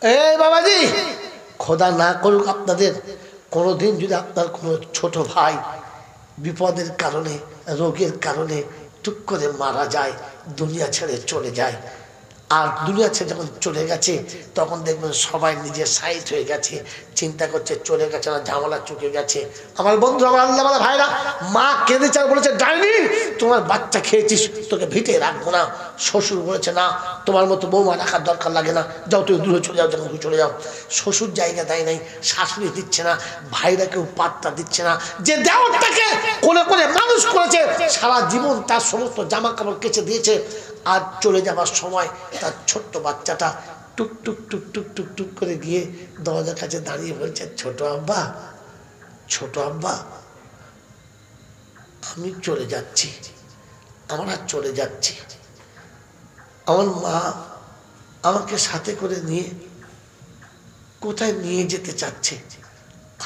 এই বাবাজি, খোদা না করুক আপনাদের কোনোদিন যদি আপনার কোনো ছোট ভাই বিপদের কারণে, রোগের কারণে টুক করে মারা যায়, দুনিয়া ছেড়ে চলে যায়, আর দুনিয়া ছেড়ে যখন চলে গেছে তখন দেখবেন সবাই নিজের সাইড হয়ে গেছে, চিন্তা করছে চলে গেছে না, ঝামেলা চুকে গেছে। আমার বন্ধু, আমার আল্লাহ বলা ভাইরা, মা কেঁদেছে আর বলেছে ডাইনি তোমার বাচ্চা খেয়েছিস, তোকে ভিটে রাখবো না। শ্বশুর বলেছে না, তোমার মতো বৌমা রাখার দরকার লাগে না, যাও তুই দূরে চলে যাও, যখন চলে যাও। শ্বশুর জায়গা দেয় নাই, শাশুড়ি দিচ্ছে না, ভাইরা কেউ পাত্তা দিচ্ছে না। যে দেওয়ারটাকে কোলে করে মানুষ করেছে, সারা জীবন তার সমস্ত জামা কাপড় কেচে দিয়েছে, আর চলে যাবার সময় তার ছোট্ট বাচ্চাটা টুক টুক টুক টুক টুক টুক করে গিয়ে দরজার কাছে দাঁড়িয়ে বলছে, ছোট আব্বা, ছোট আব্বা, আমি চলে যাচ্ছি, আমরা চলে যাচ্ছি। আমার মা আমাকে সাথে করে নিয়ে কোথায় নিয়ে যেতে চাচ্ছে,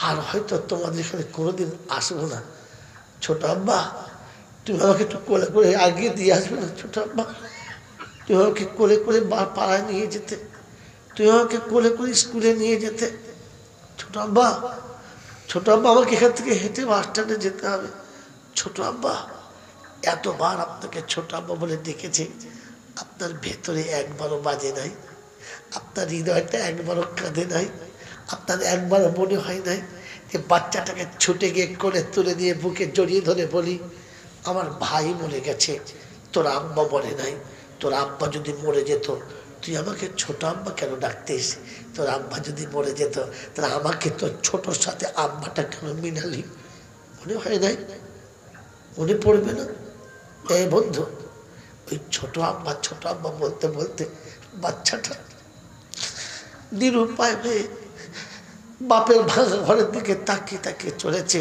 আর হয়তো তোমাদের এখানে কোনোদিন আসবো না। ছোট আব্বা, তুমি আমাকে একটু কোলে করে আগিয়ে দিয়ে আসবে না? ছোট আব্বা, তুমি আমাকে কোলে করে পাড়ায় নিয়ে যেতে, তুমি আমাকে কোলে করে স্কুলে নিয়ে যেতে। ছোট আব্বা, ছোট আব্বা, আমাকে এখান থেকে হেঁটে বাস স্ট্যান্ডে যেতে হবে। ছোট আব্বা, এতবার আপনাকে ছোট আব্বা বলে ডেকেছে, আপনার ভেতরে একবারও বাজে নাই, আপনার হৃদয়টা একবারও কাঁদে নাই, আপনার একবারও মনে হয় নাই যে বাচ্চাটাকে ছুটে গিয়ে কোলে তুলে দিয়ে বুকে জড়িয়ে ধরে বলি, আমার ভাই মরে গেছে, তোর আব্বা মরে নাই, তোর আব্বা যদি মরে যেত তুই আমাকে ছোট আব্বা কেন ডাকতিস? তোর আব্বা যদি মরে যেত তাহলে আমাকে তোর ছোটোর সাথে আব্বাটা কেন মিনালি? মনে হয় নাই? মনে পড়বে না? এই বন্ধু, ওই ছোট আব্বা বলতে বলতে বাচ্চাটা নিরুপায় হয়ে বাপের ভাঙা ঘরের দিকে তাকিয়ে তাকিয়ে চলেছে।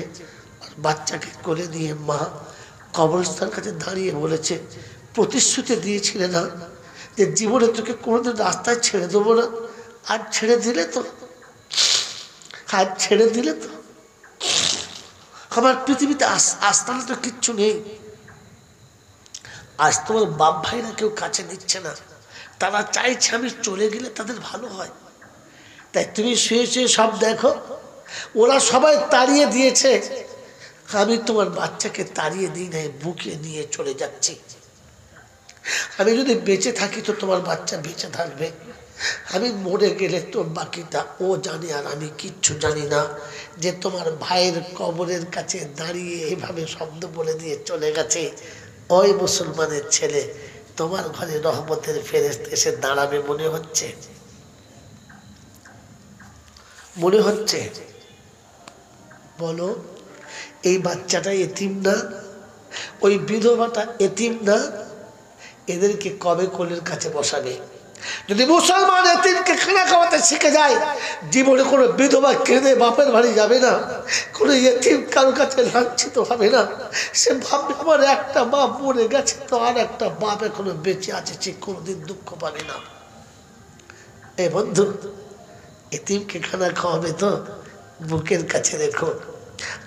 আর বাচ্চাকে করে নিয়ে মা কবরস্থান কাছে দাঁড়িয়ে বলেছে, প্রতিশ্রুতি দিয়েছিলে না যে জীবনে তোকে কোনোদিন রাস্তায় ছেড়ে দেবো না, আর ছেড়ে দিলে তো, আর ছেড়ে দিলে তো। আমার পৃথিবীতে আস্তানা তো কিচ্ছু নেই। আজ তোমার বাপ ভাইরা কেউ কাছে নিচ্ছে না, তারা চাইছে আমি চলে গেলে তাদের ভালো হয়। তাই তুমি শুয়ে শুয়ে সব দেখো, ওরা সবাই তাড়িয়ে দিয়েছে, আমি তোমার বাচ্চাকে তাড়িয়ে দিই নাই, বুকে নিয়ে চলে যাচ্ছি। আমি যদি বেঁচে থাকি তো তোমার বাচ্চা বেঁচে থাকবে, আমি মরে গেলে তোর বাকিটা ও জানে আর আমি কিচ্ছু জানি না। যে তোমার ভাইয়ের কবরের কাছে দাঁড়িয়ে এভাবে শব্দ বলে দিয়ে চলে গেছে, ওই মুসলমানের ছেলে তোমার ঘরে রহমতের ফেরেশতা এসে দাঁড়াবে মনে হচ্ছে? মনে হচ্ছে? বলো, এই বাচ্চাটা এতিম না? ওই বিধবাটা এতিম না? এদেরকে কবে কোলের কাছে বসাবে? যদি মুসলমান এতিমকে খানা খাওয়াতে শিখে যায়, জীবনে কোনো বিধবা কেঁদে বাপের বাড়ি যাবে না, কোনো এতিম কারো কাছে লাঞ্ছিত হবে না। সে ভাববে আমার একটা বাপ মরে গেছে তো আর একটা বাপ এখনো বেঁচে আছে, সে কোনোদিন দুঃখ পাবে না। এ বন্ধু, এতিমকে খানা খাওয়াবে তো বুকের কাছে রেখো।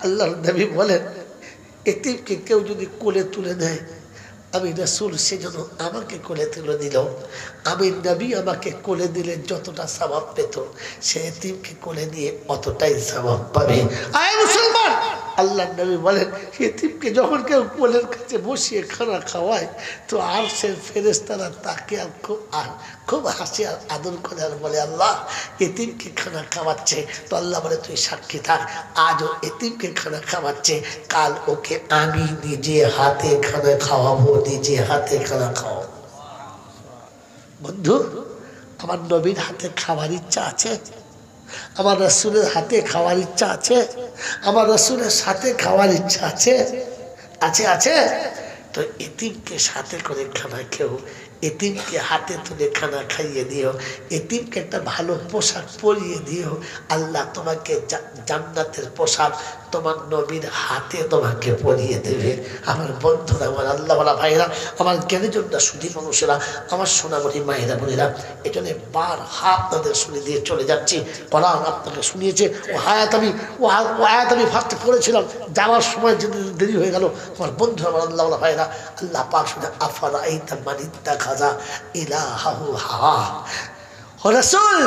আল্লাহর নবী বলেন, এতিমকে কেউ যদি কোলে তুলে নেয়, আমি রাসূল সেজন্য আমাকে কোলে তুলে দিল, আমি নবী আমাকে কোলে দিলে যতটা সওয়াব পেত, সে এতিমকে কোলে নিয়ে অতটাই সওয়াব পাবে। আয় মুসলমান, আল্লাহর নবী বলেন, এতিমকে যখন কেউ কোলের কাছে বসিয়ে খানা খাওয়ায় তো আর সে ফেরেশতারা তাকে আর খুব হাসি আর আদর করে আর বলে, আল্লাহ এতিমকে খানা খাওয়াচ্ছে। তো আল্লাহ বলে, তুই সাক্ষী থাক, আজও এতিমকে খানা খাওয়াচ্ছে, কাল ওকে আমি নিজে হাতে খানা খাওয়াবো, নিজে হাতে খানা খাওয়াবো। বন্ধু, আমার নবীর হাতে খাওয়ার ইচ্ছা আছে? আমার রাসূলের হাতে খাওয়ার ইচ্ছা আছে? আমার রাসূলের সাথে খাওয়ার ইচ্ছা আছে? আছে? আছে? তো এতিমকে সাথে করে খানা খেও, এতিমকে হাতে তুলে খানা খাইয়ে দিও, এতিমকে একটা ভালো পোশাক পরিয়ে দিও। আল্লাহ তোমাকে জান্নাতের পোশাক তোমার নবীর হাতে তোমাকে পরিয়ে দেবে। আমার বন্ধুরা, আমার আল্লাহওয়ালা ভাইরা, আমার জ্ঞানীজনরা, সুধী মানুষেরা, আমার সোনামণি মায়েরা বোনেরা, এই জন্য বার হাত তাদের শুনে দিয়ে চলে যাচ্ছি। কোরআন আপনাকে শুনিয়েছে, ও আয়াত আমি ফার্স্টে পড়েছিলাম, যাওয়ার সময় যদি দেরি হয়ে গেল। আমার বন্ধুরা, আমার আল্লাহওয়ালা ভাইরা, আল্লাহ পাক শুনে, আফারা এই মানিতা খাজা ইলাহু হাওয়া, রাসূল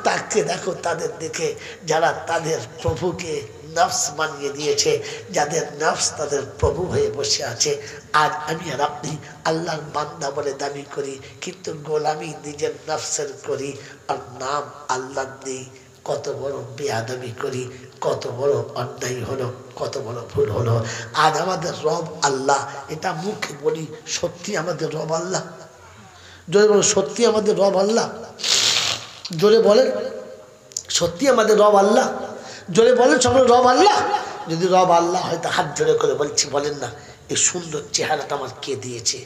তাকে দেখো তাদের দিকে যারা তাদের প্রভুকে নফস বানিয়ে দিয়েছে, যাদের নফস তাদের প্রভু হয়ে বসে আছে। আর আমি আর আপনি আল্লাহর বান্দা বলে দাবি করি, কিন্তু গোলামি নিজের নফসের করি আর নাম আল্লাহ দিই। কত বড় বেয়াদবি করি, কত বড় অন্যায় হলো, কত বড় ভুল হলো। আজ আমাদের রব আল্লাহ, এটা মুখে বলি, সত্যি আমাদের রব আল্লাহ? জোরে বলো, সত্যি আমাদের রব আল্লাহ? জোরে বলেন, সত্যি আমাদের রব আল্লাহ? জোরে বলেন সকল, রব আল্লাহ? যদি রব আল্লাহ হয়তো হাত ধরে করে বলছি, বলেন না এই সুন্দর চেহারাটা আমার কে দিয়েছে?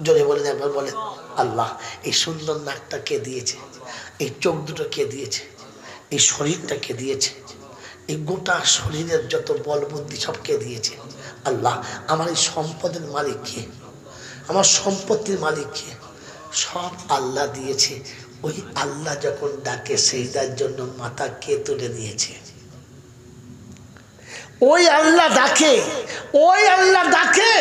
জোরে বলেন, একবার বলেন আল্লাহ। এই সুন্দর নাকটা কে দিয়েছে? এই চোখ দুটো কে দিয়েছে? এই শরীরটা কে দিয়েছে? এই গোটা শরীরের যত বল বুদ্ধি সব কে দিয়েছে? আল্লাহ। আমার এই সম্পদের মালিক কে? আমার সম্পত্তির মালিক কে? সব আল্লাহ দিয়েছে। ওই আল্লাহ যখন ডাকে সেজদার জন্য মাথা কে তুলে দিয়েছে? ওই আল্লাহ ডাকে, ওই আল্লাহ ডাকে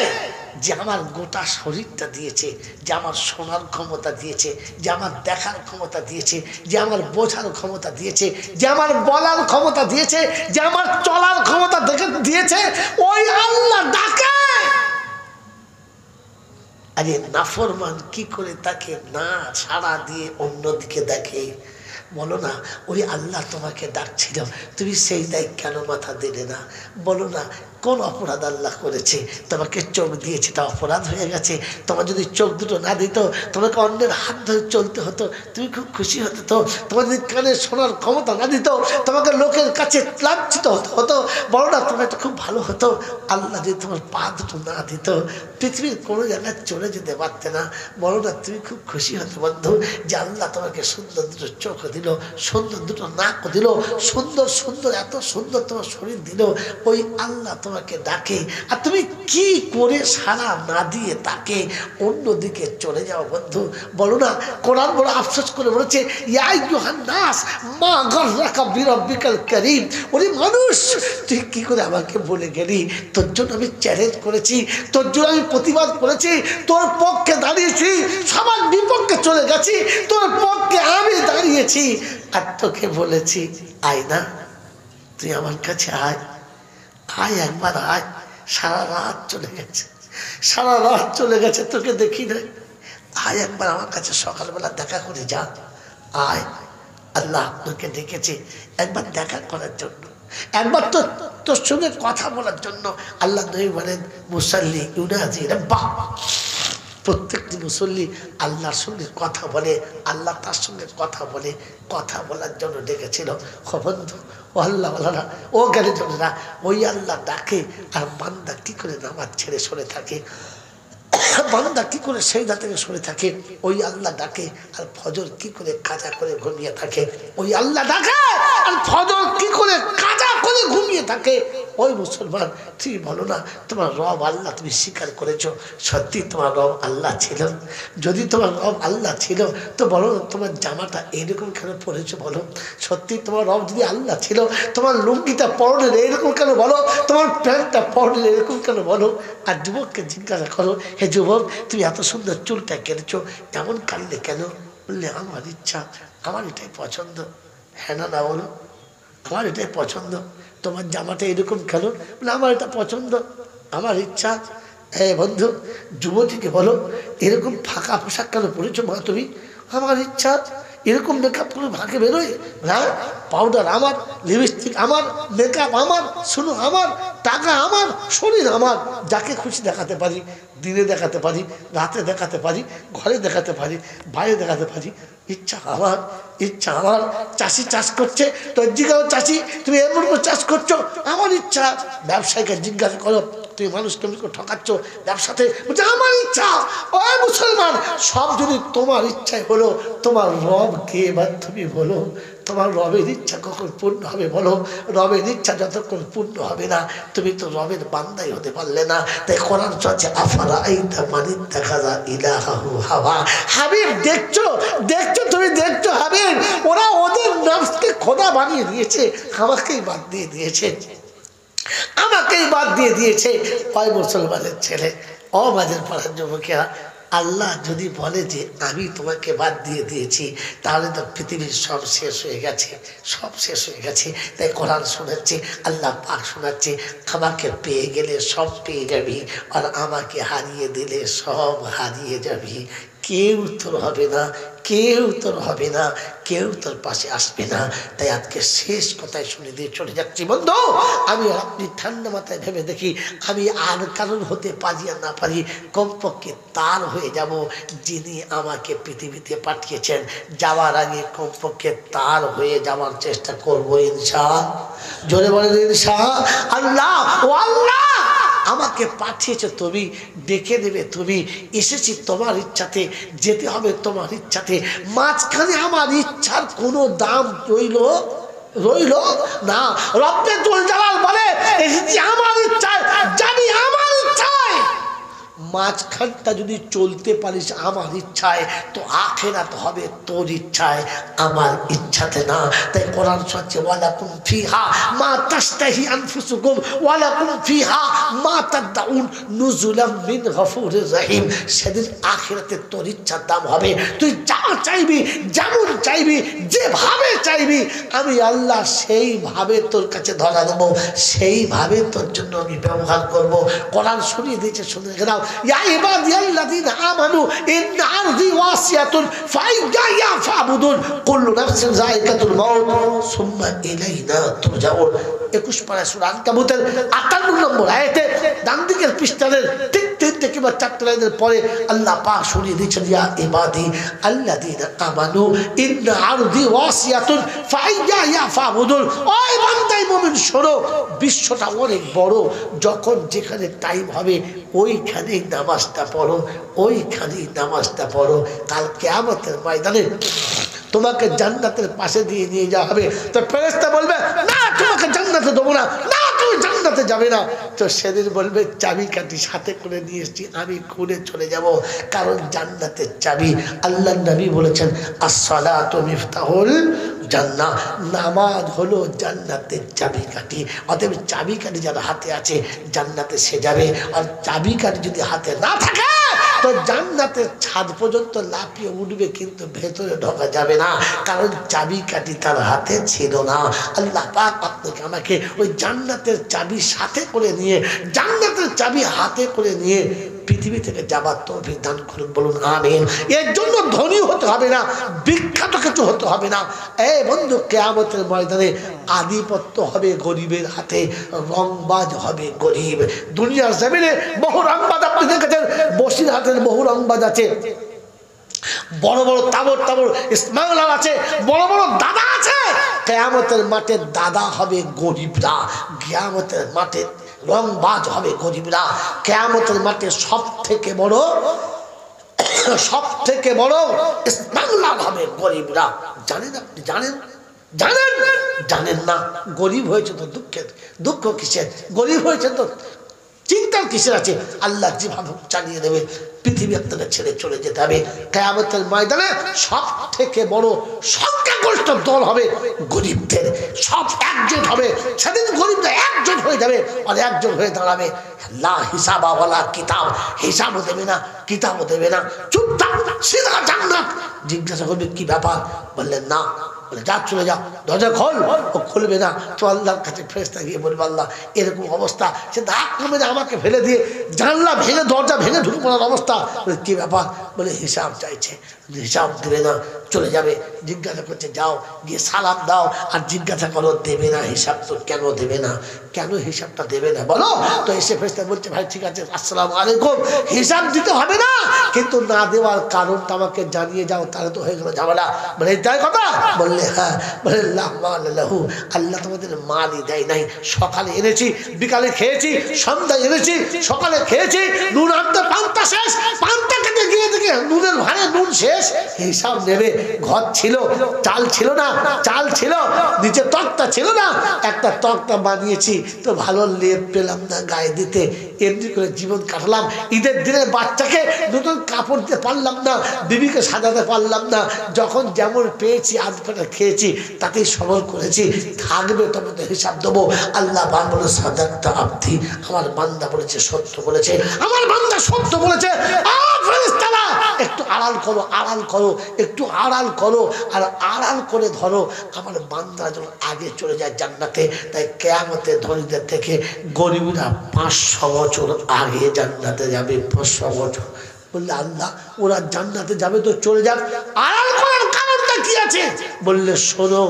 যে আমার গোটা শরীরটা দিয়েছে, যে আমার শোনার ক্ষমতা দিয়েছে, যে আমার দেখার ক্ষমতা দিয়েছে, যে আমার বোঝার ক্ষমতা দিয়েছে, যে আমার বলার ক্ষমতা দিয়েছে, যে আমার চলার ক্ষমতা দিয়েছে, ওই আল্লাহ ডাকে। আরে নাফরমান কি করে তাকে না ছাড়া দিয়ে অন্যদিকে দেখে? বলো না, ওই আল্লাহ তোমাকে ডাকছিল, তুমি সেই দায় কেন মাথা দিলে না? বলো না, কোন অপরাধ আল্লাহ করেছে? তোমাকে চোখ দিয়েছে, তা অপরাধ হয়ে গেছে? তোমার যদি চোখ দুটো না দিত, তোমাকে অন্যের হাত ধরে চলতে হতো, তুমি খুব খুশি হতে তো? তোমার যদি কানে শোনার ক্ষমতা না দিত, তোমাকে লোকের কাছে লাঞ্ছিত হতো। বলো না, তোমার এটা খুব ভালো হতো? আল্লাহ যদি তোমার পা দুটো না দিত, পৃথিবীর কোনো জায়গায় চলে যেতে পারতে না। বলো না, তুমি খুব খুশি হতে বন্ধু যে আল্লাহ তোমাকে সুন্দর দুটো চোখ দিল, সুন্দর দুটো নাক দিল, সুন্দর সুন্দর এত সুন্দর তোমার শরীর দিল। ওই আল্লাহ তোমাকে ডাকে, আর তুমি কি করে সাড়া না দিয়ে তাকে অন্যদিকে চলে যাও বন্ধু? বলো না, কোরআন বড় আফসোস করে বলেছে, ইয়া আইয়ুহান নাস মা গাররাকা বিরাব্বিকাল কারীম। ওরে মানুষ, তুই কি করে আমাকে বলে গেলি? তোর জন্য আমি চ্যালেঞ্জ করেছি, তোর জন্য আমি প্রতিবাদ করেছি, তোর পক্ষে দাঁড়িয়েছি, সবার বিপক্ষে চলে গেছি, তোর পক্ষে আমি দাঁড়িয়েছি। আর তোকে বলেছি, আয় না, তুই আমার কাছে আয়, আয় একবার আয়। সারা রাত চলে গেছে, সারা রাত চলে গেছে, তোকে দেখি নাই। আয় একবার আমার কাছে, সকালবেলা দেখা করে যা, আয়। আল্লাহ আপনাকে ডেকেছে একবার দেখা করার জন্য, একবার তো তোর সঙ্গে কথা বলার জন্য। আল্লাহ নবী বলেন, মুসাল্লি ইউনাজি রাব্বাহ। প্রত্যেকটি মুসল্লি আল্লাহর সঙ্গে কথা বলে, আল্লাহ তার সঙ্গে কথা বলে, কথা বলার জন্য ডেকেছিল। বন্ধু, ও আল্লাহ বলারা, ও জ্ঞানী জনেরা, ওই আল্লাহ ডাকে আর বান্দা কি করে নামাজ ছেড়ে সরে থাকে, বান্দা কি করে সেজদা থেকে সরে থাকে। ওই আল্লাহ ডাকে আর ফজর কি করে কাজা করে ঘুমিয়ে থাকে। ওই আল্লাহ ডাকে আর ফজর কি করে কাজা করে ঘুমিয়ে থাকে। ওই মুসলমান, তুমি বলো না, তোমার রব আল্লাহ তুমি স্বীকার করেছো, সত্যি তোমার রব আল্লাহ ছিল? যদি তোমার রব আল্লাহ ছিল, তো বলো তোমার জামাটা এইরকম কেন পরেছো? বলো, সত্যি তোমার রব যদি আল্লাহ ছিল, তোমার লুঙ্গিটা পরনের এইরকম কেন বলো? তোমার প্যান্টটা পরনের এরকম কেন বলো? আর যুবককে জিজ্ঞাসা করো, হে যুবক, তুমি এত সুন্দর চুলটা কেটেছো, এমন কাটলে কেন? বললে, আমার ইচ্ছা, আমার এটাই পছন্দ। হ্যাঁ না, না বলো, আমার এটাই পছন্দ। তোমার জামাটা এরকম কেন? বলে, আমার এটা পছন্দ, আমার ইচ্ছা। হ্যাঁ বন্ধু, যুবতীকে বলো, এরকম ফাঁকা পোশাক কেন পরেছো মা তুমি? আমার ইচ্ছা। এরকম মেকআপ করে ভাগে বেরোয় না? পাউডার আমার, লিপস্টিক আমার, মেকআপ আমার, শুনো আমার, টাকা আমার, শরীর আমার, যাকে খুশি দেখাতে পারি, দিনে দেখাতে পারি, রাতে দেখাতে পারি, ঘরে দেখাতে পারি, বাইরে দেখাতে পারি। ইচ্ছা আমার, ইচ্ছা আমার। চাষি চাষ করছে, তো জিজ্ঞাসা, চাষি তুমি এমন করে চাষ করছো? আমার ইচ্ছা। ব্যবসায়ীকে জিজ্ঞাসা করো, তুমি মানুষ কেমন করে ঠকাচ্ছ ব্যবসাতে? বলছে, আমার ইচ্ছা। ওই মুসলমান, সব যদি তোমার ইচ্ছায় হলো, তোমার রব কে বা তুমি বলো? তোমার রবের ইচ্ছা কখন পূর্ণ হবে বলো? রবের ইচ্ছা যতক্ষণ পূর্ণ হবে না, তুমি তো রবের বান্দাই হতে পারলে না। তাই কোরআন চলছে, আফারা আইতা মানিত দেখা যা ইলাহু হাওয়া। হাবিব, দেখছো, দেখছো, তুমি দেখছো হাবিব, ওরা ওদের নফসকে খোদা বানিয়ে দিয়েছে, আমাকেই বাদ দিয়ে দিয়েছে, আমাকেই বাদ দিয়ে দিয়েছে। ওই মুসলমানের ছেলে, ও বাজের পাড়ার যুবকেরা, আল্লাহ যদি বলে যে আমি তোমাকে বাদ দিয়ে দিয়েছি, তাহলে তো পৃথিবীর সব শেষ হয়ে গেছে, সব শেষ হয়ে গেছে। তাই কোরআন শোনাচ্ছে, আল্লাহ পাক শোনাচ্ছে, আমাকে পেয়ে গেলে সব পেয়ে যাবি, আর আমাকে হারিয়ে দিলে সব হারিয়ে যাবি। কেউ তোর হবে না, কেউ তোর হবে না, কেউ তোর পাশে আসবে না। তাই আজকে শেষ কথায় শুনে দিয়ে চলে যাচ্ছি বন্ধু। আমি আপনি ঠান্ডা মাথায় ভেবে দেখি, আমি আর কারণ হতে পারি আর না পারি, কমপক্ষে তার হয়ে যাব যিনি আমাকে পৃথিবীতে পাঠিয়েছেন। যাওয়ার আগে কমপক্ষে তার হয়ে যাওয়ার চেষ্টা করবো ইনশাআল্লাহ। জোরে বলেন ইনশাআল্লাহ। ও আল্লাহ, আমাকে পাঠিয়েছো তুমি, ডেকে দেবে তুমি, এসেছি তোমার ইচ্ছাতে, যেতে হবে তোমার ইচ্ছাতে। মাঝখানে আমার ইচ্ছার কোনো দাম রইল না। রব্বে জুল জালাল বলে, এসেছি আমার ইচ্ছায়, জানি আমার ইচ্ছায়। মাঝখানটা যদি চলতে পারিস আমার ইচ্ছায়, তো আখিরাত হবে তোর ইচ্ছায়, আমার ইচ্ছাতে না। তাই কোরআন শোনাচ্ছে, ওয়ালাকুম ফিহা মা তাশতাহি আনফুসুকুম ওয়ালাকুম ফিহা মা তাদউন নুজুলাম মিন গফুরির রহিম। সেদিন আখিরাতে তোর ইচ্ছার দাম হবে। তুই যা চাইবি, যেমন চাইবি, যেভাবে চাইবি, আমি আল্লাহ সেইভাবে তোর কাছে ধরা দেবো, সেইভাবে তোর জন্য আমি ব্যবহার করব। কোরআন শুনিয়ে দিয়েছে, শুনে গেলাম, ইয়া ইবাদিয়াল্লাযীনা আমানু ইন্না আরদি ওয়াসিয়াতুন ফাইয়া ফাবুদুন কুল্লু নাফসিন যায়িকাতুল মাউত সুম্মা ইলাইনা তুরজাউন। 21 পারা সূরা আনকাবুতের 58 নম্বর আয়াতে ডান দিকের পৃষ্ঠার ঠিক 3 থেকে 4 লাইনের পরে আল্লাহ পাক শুনিয়ে দিয়েছেন, ইয়া ইবাদি আল্লাযীনা আমানু ইন্না আরদি ওয়াসিয়াতুন ফাইয়া ফাবুদুন। ওই বান্দাই মুমিন শোনো, বিশ্বটা অনেক বড়, যখন যেখানে টাইম হবে ওইখানেই নামাজটা পড়ো, ওইখানেই নামাজটা পড়ো। কাল কিয়ামতের ময়দানে তোমাকে জান্নাতের পাশে দিয়ে নিয়ে যাওয়া হবে। তো ফেরেশতা বলবে, না তোমাকে জান্নাতে দেবো না, না তুমি জান্নাতে যাবে না। তো সেদিন বলবে, চাবিকাঠি সাথে করে নিয়ে এসেছি, আমি খুলে চলে যাব, কারণ জান্নাতের চাবি। আল্লাহ নবী বলেছেন, as-salatu মিফতাহুল জান্নাহ, নামাজ হলো জান্নাতের চাবিকাঠি। অতএব চাবিকাঠি যার হাতে আছে জান্নাতে সে যাবে, আর চাবিকাঠি যদি হাতে না থাকে তো জান্নাতের ছাদ পর্যন্ত লাফিয়ে উঠবে, কিন্তু ভেতরে ঢোকা যাবে না, কারণ চাবিকাঠি তার হাতে ছিল না। আল্লাহ পাক আপনাকে আমাকে ওই জান্নাতের চাবি সাথে করে নিয়ে, জান্নাতের চাবি হাতে করে নিয়ে পৃথিবী থেকে যাবার তৌফিক দান করুন, বলুন আমিন। এর জন্য ধনী হতে হবে না, বিখ্যাত কিছু হতে হবে না। এই বন্ধু, কিয়ামতের ময়দানে আধিপত্য হবে গরিবের হাতে, রংবাজ হবে গরিব। দুনিয়ার জমিনে বহু রংবাজ আপনি দেখেছেন, বসিরহাটের বহু রংবাজ আছে, বড় বড় তাবর তাবর স্মাগলার আছে, বড় বড় দাদা আছে। কিয়ামতের মাঠে দাদা হবে গরিবরা, কিয়ামতের মাঠে রংবাজ হবে গরিবরা, কিয়ামতের মাঠে সব থেকে বড় স্মাগলার হবে গরিবরা। জানেন আপনি? জানেন জানেন জানেন না? গরিব হয়েছে তো দুঃখ কিসের? গরিব হয়েছে তো চিন্তার কিসের আছে? আল্লাহ যেভাবে চালিয়ে দেবে, পৃথিবী আপনাকে ছেড়ে চলে যেতে হবে। কিয়ামতের ময়দানে সব থেকে বড় সংখ্যাগরিষ্ঠ দল হবে গরিবদের, সব একজোট হবে। সেদিন গরিবরা একজোট হয়ে যাবে, আর একজোট হয়ে দাঁড়াবে। লা হিসাবা ওয়ালা কিতাব, হিসাবও দেবে না, কিতাবও দেবে না, চুপচাপ সিধা জান্নাত। জিজ্ঞাসা করবে, কি ব্যাপার? বললেন না। বলে, যা চলে যাও, দরজা খোল। ও খুলবে না। তো আল্লাহর কাছে ফেরেশতা গিয়ে বলবে, আল্লাহ এরকম অবস্থা, সে ধাক্কা মেরে আমাকে ফেলে দিয়ে জানলা ভেঙে দরজা ভেঙে ঢুকে পড়ার অবস্থা। বলে, কি ব্যাপার? বলে, হিসাব চাইছে। হিসাব দেবে না, চলে যাবে। জিজ্ঞাসা করছে, যাও গিয়ে সালাম দাও, আর জিজ্ঞাসা করো, দেবে না হিসাব? তো কেন দেবে না? কেন হিসাবটা দেবে না বলো? তো এসে ফেরেশতা বলছে, ভাই ঠিক আছে, আসসালামু আলাইকুম, হিসাব দিতে হবে না, কিন্তু না দেওয়ার কারণটা আমাকে জানিয়ে যাও, তাহলে তো হয়ে গেল ঝামেলা। বলে, তাই কথা? বললে, হ্যাঁ। বলে, আল্লাহ তোমাদের মালই দেয় নাই। সকালে এনেছি, বিকালে খেয়েছি, সন্ধ্যায় এনেছি, সকালে খেয়েছি, নুন আনতে পান্তা শেষ, পান্তা খেতে গিয়ে দেখে নুনের ভারে নুন শেষ। হিসাব নেবে, ঘর ছিল, চাল ছিল না, চাল ছিল, নিচে তক্তা ছিল না, একটা তক্তা বানিয়েছি, তো ভালো লেপ পেলাম না গায়ে দিতে, এমনি করে জীবন কাটালাম। ঈদের দিনে বাচ্চাকে নতুন কাপড় দিতে পারলাম না, বিবিকে সাজাতে পারলাম না, যখন যেমন পেয়েছি আধ পেটা খেয়েছি তাতেই সবল করেছি, থাকবে তবে তো হিসাব দেবো। আল্লাহ পাক বলে সাদাক্তা আব্দি, আমার বান্দা বলেছে সত্য বলেছে, আমার বান্দা সত্য বলেছে। ফেরেশতারা একটু আড়াল করো, আড়াল করো, একটু আড়াল করো, আর আড়াল করে ধরো আমার বান্দা যেন আগে চলে যায় জান্নাতে। তাই কিয়ামতের ধনীদের থেকে গরিবরা 500 বছর আগে জান্নাতে যাবে, 500 বছর। বললে আল্লাহ ওরা জান্নাতে যাবে তো চলে যাক, আড়াল করার কারণটা কি আছে? বললে শোনো,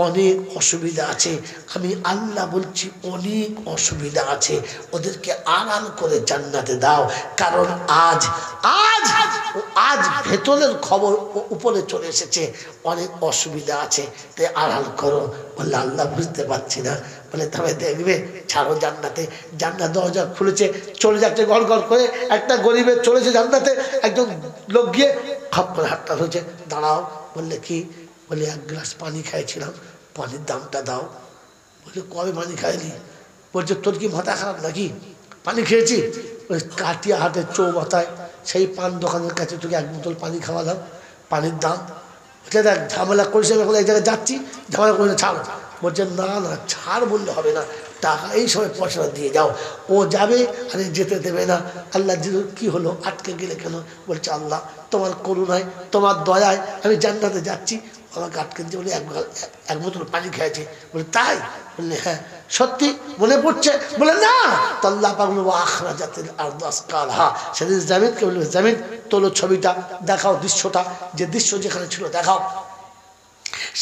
অনেক অসুবিধা আছে, আমি আল্লাহ বলছি অনেক অসুবিধা আছে, ওদেরকে আড়াল করে জান্নাতে দাও। কারণ আজ আজ আজ ভেতরের খবর উপরে চলে এসেছে, অনেক অসুবিধা আছে, তাই আড়াল করো। বললে আল্লাহ বুঝতে পারছি না। বলে তবে দেখবে, ছাড়ো জান্নাতে। জান্নাত দরজা খুলেছে, চলে যাচ্ছে গড় গড় করে, একটা গরিবের চলেছে জান্নাতে, একজন লোক গিয়ে খপ করে হাতটা ধরেছে, দাঁড়াও। বললে কি? বলে 1 গ্লাস পানি খাইছিলাম, পানির দামটা দাও। বলে কবে পানি খাইলি? বলছে তোর কি মাথা খারাপ নাকি, পানি খেয়েছি? ওই কাটিয়া হাটের চৌমাথায় সেই পান দোকানের কাছে তোকে 1 বোতল পানি খাওয়ালাম, পানির দাম। বলছে দেখ ঝামেলা করিস, এখন এই জায়গায় যাচ্ছি, ঝামেলা করে ছাড়। বলছে না না, ছাড় বললে হবে না, টাকা এই সময় পয়সাটা দিয়ে যাও। ও যাবে আরে যেতে দেবে না। আল্লাহ কি হলো, আটকে গেলে কেন? বলছে আল্লাহ তোমার করুণায়, তোমার দয়ায় আমি জান্নাতে যাচ্ছি, আমাকে আটকে দিচ্ছে বলে 1 বোতল পানি খেয়েছে। বলে তাই? বললে হ্যাঁ। সত্যি মনে পড়ছে? বলে না। তো আল্লাহ পাক বলল আখরাজাতিল আরদু আসকালহা। সেদিন জামিনকে বলবে জামিন তোলো ছবিটা, দেখাও দৃশ্যটা, যে দৃশ্য যেখানে ছিল দেখাও।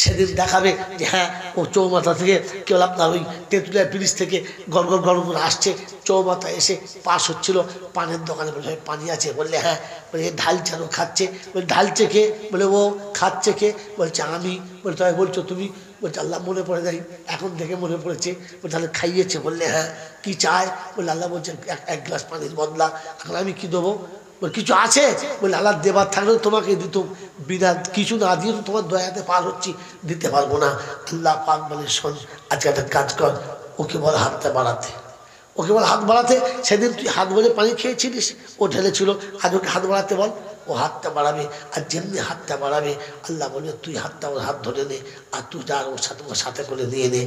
সেদিন দেখাবে যে হ্যাঁ ও চৌমাথা থেকে কেবল আপনার ওই তেঁতুলিয়া ব্রিজ থেকে গড় গড় গড় করে আসছে, চৌমাথা এসে পাস হচ্ছিল, পানের দোকানে বলে পানি আছে? বললে হ্যাঁ। বলে ঢালছে আর ও খাচ্ছে। বলে ঢালছে কে? বলে ও খাচ্ছে কে? বলছে আমি। বলে তাই বলছো তুমি? বলছে আল্লাহ মনে পড়ে নাই, এখন থেকে মনে পড়েছে। বলে তাহলে খাইয়েছে? বললে হ্যাঁ। কি চায়? বলে আল্লাহ বলছে 1 গ্লাস পানির বদলা, এখন আমি কি দেবো? বলে কিছু আছে? বলে আল্লাহ দেবার থাকলেও তোমাকে দিত, বিনা কিছু না দিয়ে তো তোমার দয়াতে পার হচ্ছি, দিতে পারবো না। আল্লাহ পাক বলে শোন, আজকে একটা কাজ কর, ওকে বল হাতটা বাড়াতে, ওকে বল হাত বাড়াতে। সেদিন তুই হাত ভরে পানি খেয়েছিলিস, ও ঢেলেছিল, আজ ওকে হাত বাড়াতে বল, ও হাতটা বাড়াবে। আর যেমনি হাতটা বাড়াবে আল্লাহ বলবে তুই হাতটা ওর হাত ধরে নে, আর তুই যা ওর সাথে ওর সাথে করে নিয়ে নে,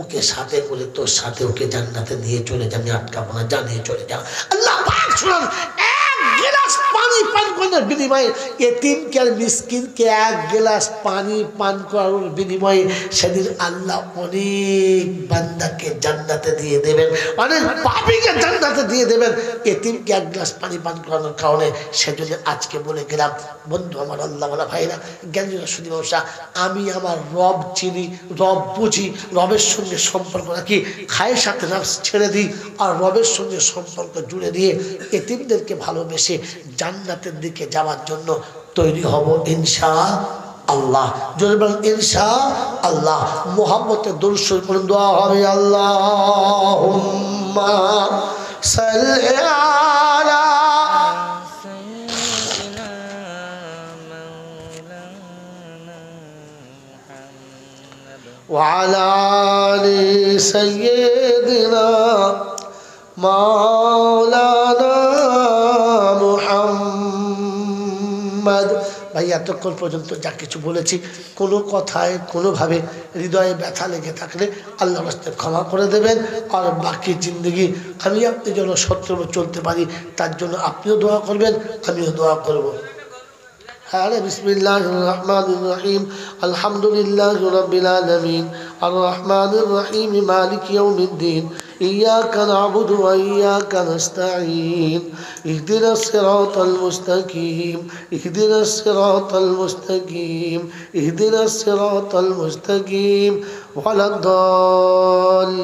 ওকে সাথে করে তোর সাথে ওকে জান্নাতে নিয়ে চলে যা, আমি আটকাবো না, যা নিয়ে চলে যা। আল্লাহ পাক শুনুন, 1 গ্লাস পানি পান করার বিনিময়ে এতিমকে আর মিসকিনকে 1 গ্লাস পানি পান করার বিনিময়ে সেদিন আল্লাহ অনেক বান্দাকে জান্নাতে দিয়ে দেবেন, অনেক পাপীকে জান্নাতে দিয়ে দেবেন এতিমকে 1 গ্লাস পানি পান করানোর কারণে। সেজন্য আজকে বলে গেলাম বন্ধু আমার, আল্লাহ বলা ভাইরা, জ্ঞানীরা শুধু ব্যবসা, আমি আমার রব চিনি, রব বুঝি, রবের সঙ্গে সম্পর্ক রাখি, খায়ের সাথে নাফস ছেড়ে দিই, আর রবের সঙ্গে সম্পর্ক জুড়ে দিয়ে এতিমদেরকে ভালোবেসে জান্নাতের দিকে যাওয়ার জন্য তৈরি হব ইনশাআল্লাহ। যদি বলেন ইনশাআল্লাহ, মুহাম্মতের দরুদ শরীফ পড়ে দোয়া হবে, আল্লাহুম্মা সাল্লি আলা وعلى آل سيدنا مولانا محمد। ভাই এতক্ষণ পর্যন্ত যা কিছু বলেছি, কোনো কথায় কোনোভাবে হৃদয়ে ব্যথা লেগে থাকলে আল্লাহর রাস্তে ক্ষমা করে দেবেন। আর বাকি জিন্দগি আমি আপনি যেন সত্যভাবে চলতে পারি, তার জন্য আপনিও দোয়া করবেন, আমিও দোয়া করব। بسم الله الرحمن الرحيم الحمد لله رب العالمين الرحمن الرحيم مالك يوم الدين إياك نعبد وإياك نستعين اهدنا الصراط المستقيم اهدنا الصراط المستقيم اهدنا الصراط المستقيم وعلى الضالين।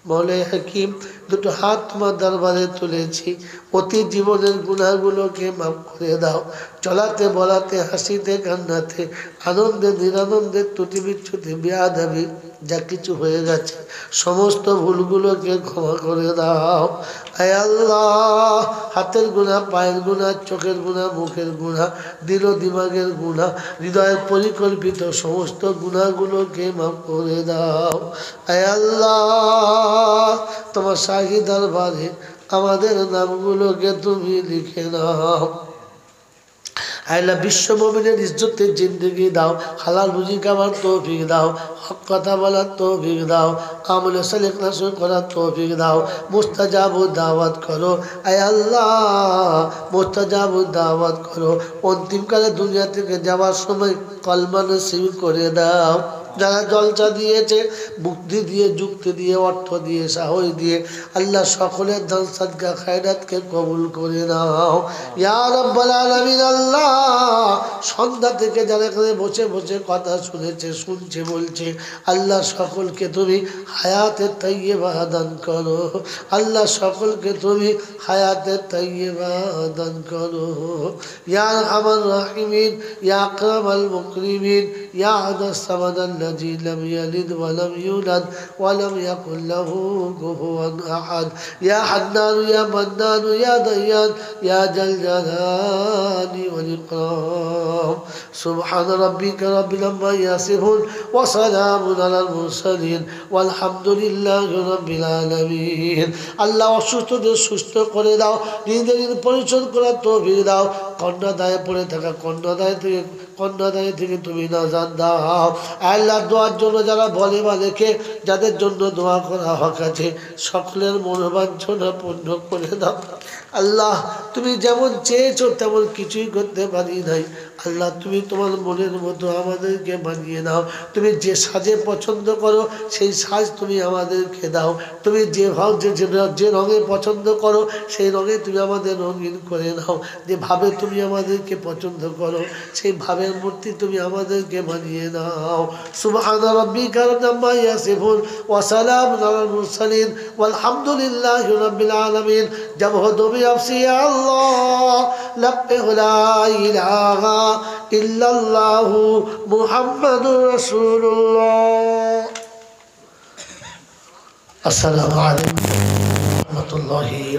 মৌলাই হাকিম দুটো হাত তোমার দরবারে তুলেছি, অতি জীবনের গুনাহগুলোকে মাফ করে দাও। চলাতে বলাতে, হাসিতে কান্নাতে, আনন্দে নিরানন্দে, ত্রুটি বিচ্ছুতি বেয়াদবি যা কিছু হয়ে গেছে সমস্ত ভুলগুলোকে ক্ষমা করে দাও। আয় আল্লাহ, হাতের গুনাহ, পায়ের গুনাহ, চোখের গুনাহ, মুখের গুনাহ, দিল দিমাগের গুনাহ, হৃদয়ের পরিকল্পিত সমস্ত গুনাহগুলোকে মাফ করে দাও। আয় আল্লাহ, তোমার শাহী দরবারে আমাদের নামগুলোকে তুমি লিখে নাও। আল্লাহ বিশ্ব মুমিনের ইজ্জতের জিন্দেগি দাও, হালাল রুজি খাবার তৌফিক দাও, হক কথা বলার তৌফিক দাও, আমলে সালেহ নাসর করার তৌফিক দাও, মুস্তাজাবু দাওয়াত করো আয় আল্লাহ, মুস্তাজাবু দাওয়াত করো। অন্তিমকালে দুনিয়া থেকে যাওয়ার সময় কলমা নসিব করে দাও। যারা জলসা দিয়েছে, বুদ্ধি দিয়ে, যুক্তি দিয়ে, অর্থ দিয়ে, সাহস দিয়ে, আল্লাহ সকলের দান সাদকা খায়রাতকে কবুল করে নাও ইয়া রাব্বাল আলামিন। আল্লাহ সন্ধ্যা থেকে যারা এখানে বসে বসে কথা শুনেছে, শুনছে, বলছে, আল্লাহ সকলকে তুমি হায়াতে তাইয়্যিবা দান করো। আল্লাহ সকলকে তুমি হায়াতে তাইয়্যিবা দান করো ইয়া আরহামার রাহিমিন, ইয়া আকরামাল মুকরিমিন, ইয়া আহাদাস সামাদ الذي لم يلد ولم يولد ولم يكن له كفوا أحد يا حنان يا منان يا ديان يا ذا الجلال والإكرام سبحان ربك رب العزة يصفون وسلام على المرسلين والحمد لله رب العالمين। আল্লাহ অসুস্থদের সুস্থ করে দাও, নিজেদের পরিচয় করার তৌফিক দাও, কন্যাদায়ে পড়ে থাকা কন্যাদায় থেকে তুমি নাজাত দাও। আল্লাহ দোয়ার জন্য যারা বলে বা লেখে, যাদের জন্য দোয়া করা হক আছে, সকলের মনোবাঞ্ছনা পূর্ণ করে দাও। আল্লাহ তুমি যেমন চেয়েছো তেমন কিছুই করতে পারি নাই। আল্লাহ তুমি তোমার মনের মতো আমাদেরকে বানিয়ে দাও। তুমি যে সাজে পছন্দ করো সেই সাজ তুমি আমাদেরকে দাও। তুমি যে রঙে পছন্দ করো সেই রঙে তুমি আমাদের রঙিন করে দাও। যেভাবে তুমি আমাদেরকে পছন্দ করো সেই ভাবের মূর্তি তুমি আমাদেরকে বানিয়ে দাও। সুবহান রাব্বিকা আম্মা ইয়াসিফুন ওয়া সালামুন আলাল মুরসালিন ওয়ালহামদুলিল্লাহি রাব্বিল আলামিন। जब हो तो भी अफसी अल्लाह लब्बे ला इलाहा इल्लल्लाहु मुहम्मदुर रसूलुल्लाह। अस्सलामु अलैकुम व रहमतुल्लाहि।